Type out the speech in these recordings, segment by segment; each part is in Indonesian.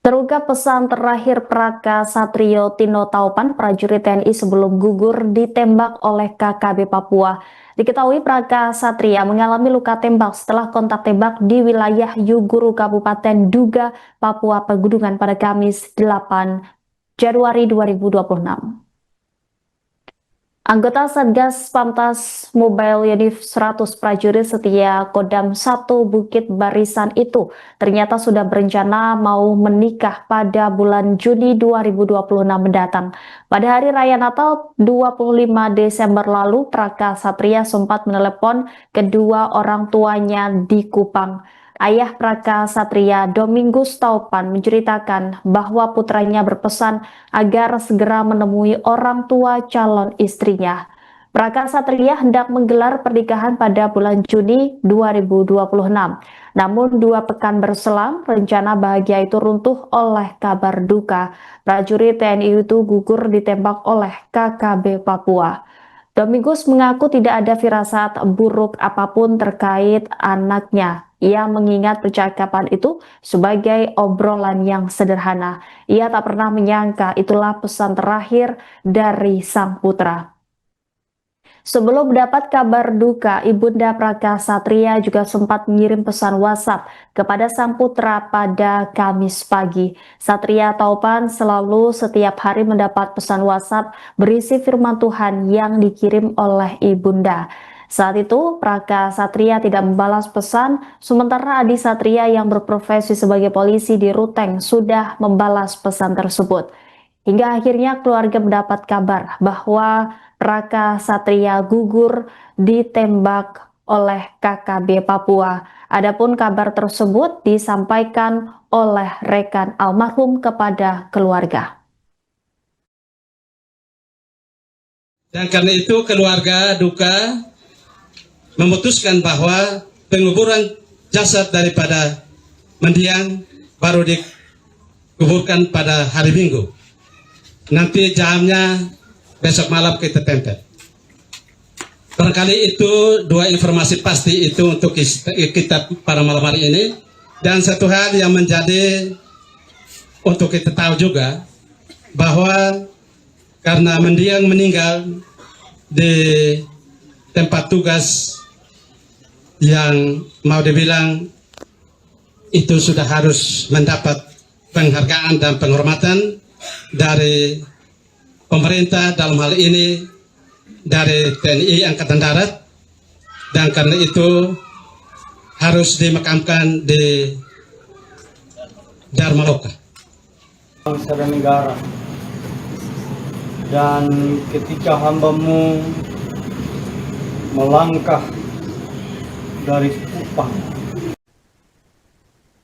Terungkap pesan terakhir Praka Satrio Tino Taupan, prajurit TNI sebelum gugur ditembak oleh KKB Papua. Diketahui Praka Satria mengalami luka tembak setelah kontak tembak di wilayah Yuguru Kabupaten Duga, Papua Pegunungan pada Kamis 8 Januari 2026. Anggota Satgas Pamtas Mobile Unit 100 prajurit setia Kodam 1 Bukit Barisan itu ternyata sudah berencana mau menikah pada bulan Juni 2026 mendatang. Pada hari raya Natal 25 Desember lalu, Praka Satria sempat menelepon kedua orang tuanya di Kupang. Ayah Praka Satria, Domingus Taupan, menceritakan bahwa putranya berpesan agar segera menemui orang tua calon istrinya. Praka Satria hendak menggelar pernikahan pada bulan Juni 2026. Namun 2 pekan berselang, rencana bahagia itu runtuh oleh kabar duka. Prajurit TNI itu gugur ditembak oleh KKB Papua. Domingus mengaku tidak ada firasat buruk apapun terkait anaknya. Ia mengingat percakapan itu sebagai obrolan yang sederhana. Ia tak pernah menyangka itulah pesan terakhir dari sang putra. Sebelum mendapat kabar duka, Ibunda Praka Satria juga sempat mengirim pesan WhatsApp kepada sang putra pada Kamis pagi. Satria Taupan selalu setiap hari mendapat pesan WhatsApp berisi firman Tuhan yang dikirim oleh Ibunda. Saat itu, Praka Satria tidak membalas pesan, sementara Adi Satria yang berprofesi sebagai polisi di Ruteng sudah membalas pesan tersebut. Hingga akhirnya keluarga mendapat kabar bahwa Praka Satria gugur ditembak oleh KKB Papua. Adapun kabar tersebut disampaikan oleh rekan almarhum kepada keluarga. Dan karena itu keluarga duka memutuskan bahwa penguburan jasad daripada mendiang baru dikuburkan pada hari Minggu. Nanti jamnya besok malam kita tempel. Barangkali itu dua informasi pasti itu untuk kita pada malam hari ini. Dan satu hal yang menjadi untuk kita tahu juga bahwa karena mendiang meninggal di tempat tugas yang mau dibilang itu sudah harus mendapat penghargaan dan penghormatan dari pemerintah, dalam hal ini dari TNI Angkatan Darat, dan karena itu harus dimakamkan di Dharma Loka. Bangsa dan negara, dan ketika hambamu melangkah dari Kupang,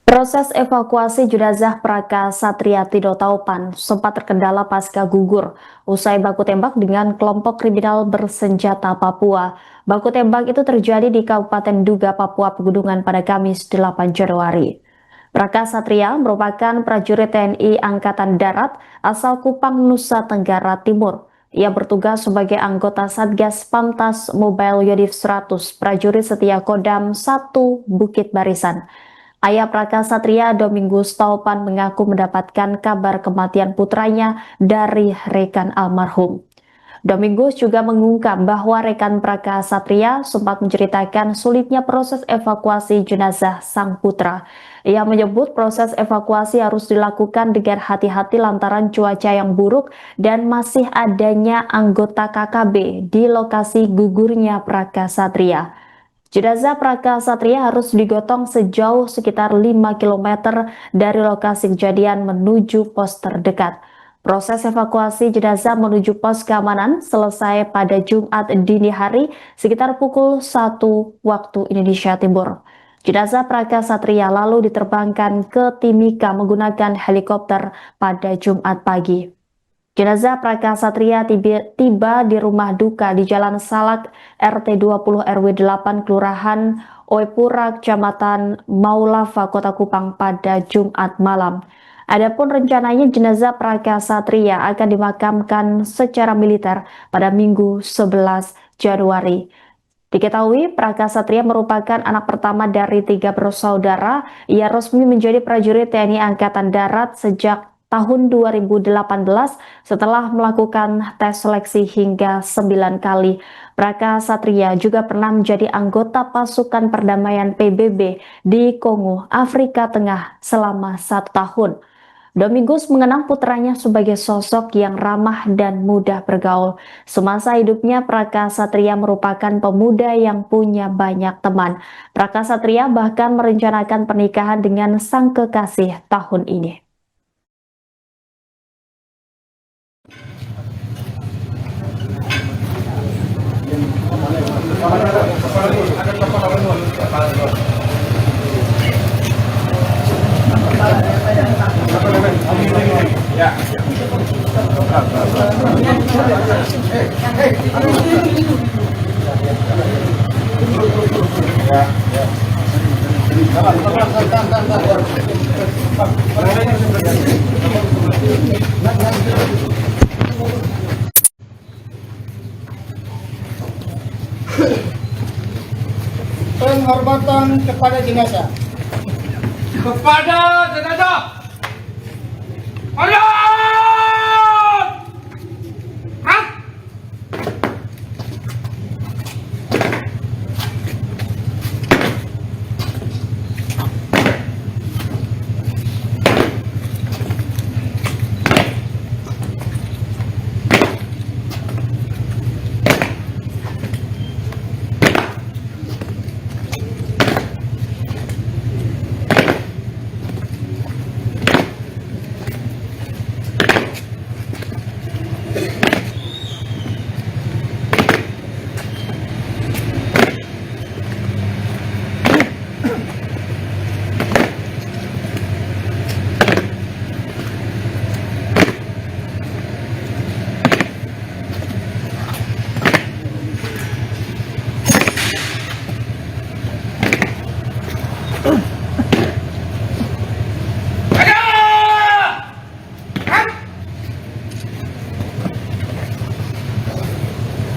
Proses evakuasi jenazah Praka Satria Tino Taupan sempat terkendala pasca gugur usai baku tembak dengan kelompok kriminal bersenjata Papua. Baku tembak itu terjadi di Kabupaten Duga, Papua Pegunungan pada Kamis 8 Januari. Praka Satria merupakan prajurit TNI Angkatan Darat asal Kupang, Nusa Tenggara Timur. Ia bertugas sebagai anggota Satgas Pamtas Mobile Unit 100 prajurit setia Kodam 1 Bukit Barisan. Ayah Praka Satria, Domingus Taupan, mengaku mendapatkan kabar kematian putranya dari rekan almarhum. Domingus juga mengungkap bahwa rekan Praka Satria sempat menceritakan sulitnya proses evakuasi jenazah sang putra. Ia menyebut proses evakuasi harus dilakukan dengan hati-hati lantaran cuaca yang buruk dan masih adanya anggota KKB di lokasi gugurnya Praka Satria. Jenazah Praka Satria harus digotong sejauh sekitar 5 km dari lokasi kejadian menuju pos terdekat. Proses evakuasi jenazah menuju pos keamanan selesai pada Jumat dini hari sekitar pukul 1 waktu Indonesia Timur. Jenazah Praka Satria lalu diterbangkan ke Timika menggunakan helikopter pada Jumat pagi. Jenazah Praka Satria tiba di rumah duka di Jalan Salak RT 20 RW 8 Kelurahan Oepura Kecamatan Maulava Kota Kupang pada Jumat malam. Adapun rencananya jenazah Praka Satria akan dimakamkan secara militer pada Minggu 11 Januari. Diketahui Praka Satria merupakan anak pertama dari 3 bersaudara. Ia resmi menjadi prajurit TNI Angkatan Darat sejak tahun 2018 setelah melakukan tes seleksi hingga 9 kali. Praka Satria juga pernah menjadi anggota pasukan perdamaian PBB di Kongo, Afrika Tengah selama 1 tahun. Dominggus mengenang putranya sebagai sosok yang ramah dan mudah bergaul. Semasa hidupnya, Praka Satria merupakan pemuda yang punya banyak teman. Praka Satria bahkan merencanakan pernikahan dengan sang kekasih tahun ini. Penghormatan kepada jenazah. Kepada jenazah. Ayo!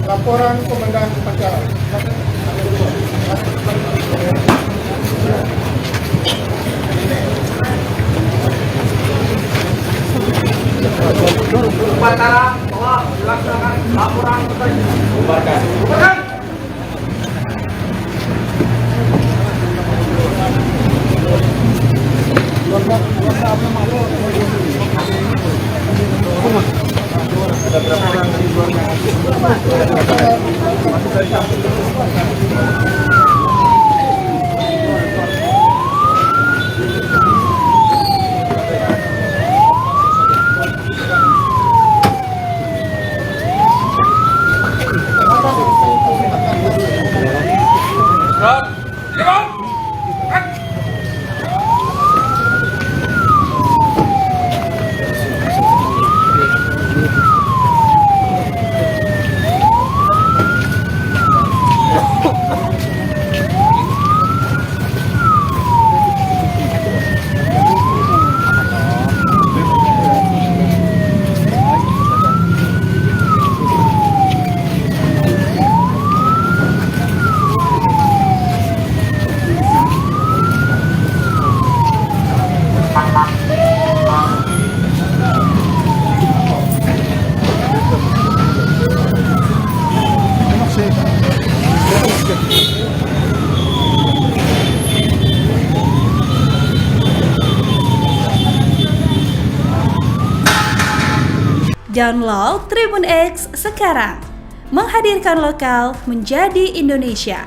Laporan Komandan Upacara. Upacara telah dilaksanakan. Laporan bubarkan. Download Tribun X sekarang, menghadirkan lokal menjadi Indonesia.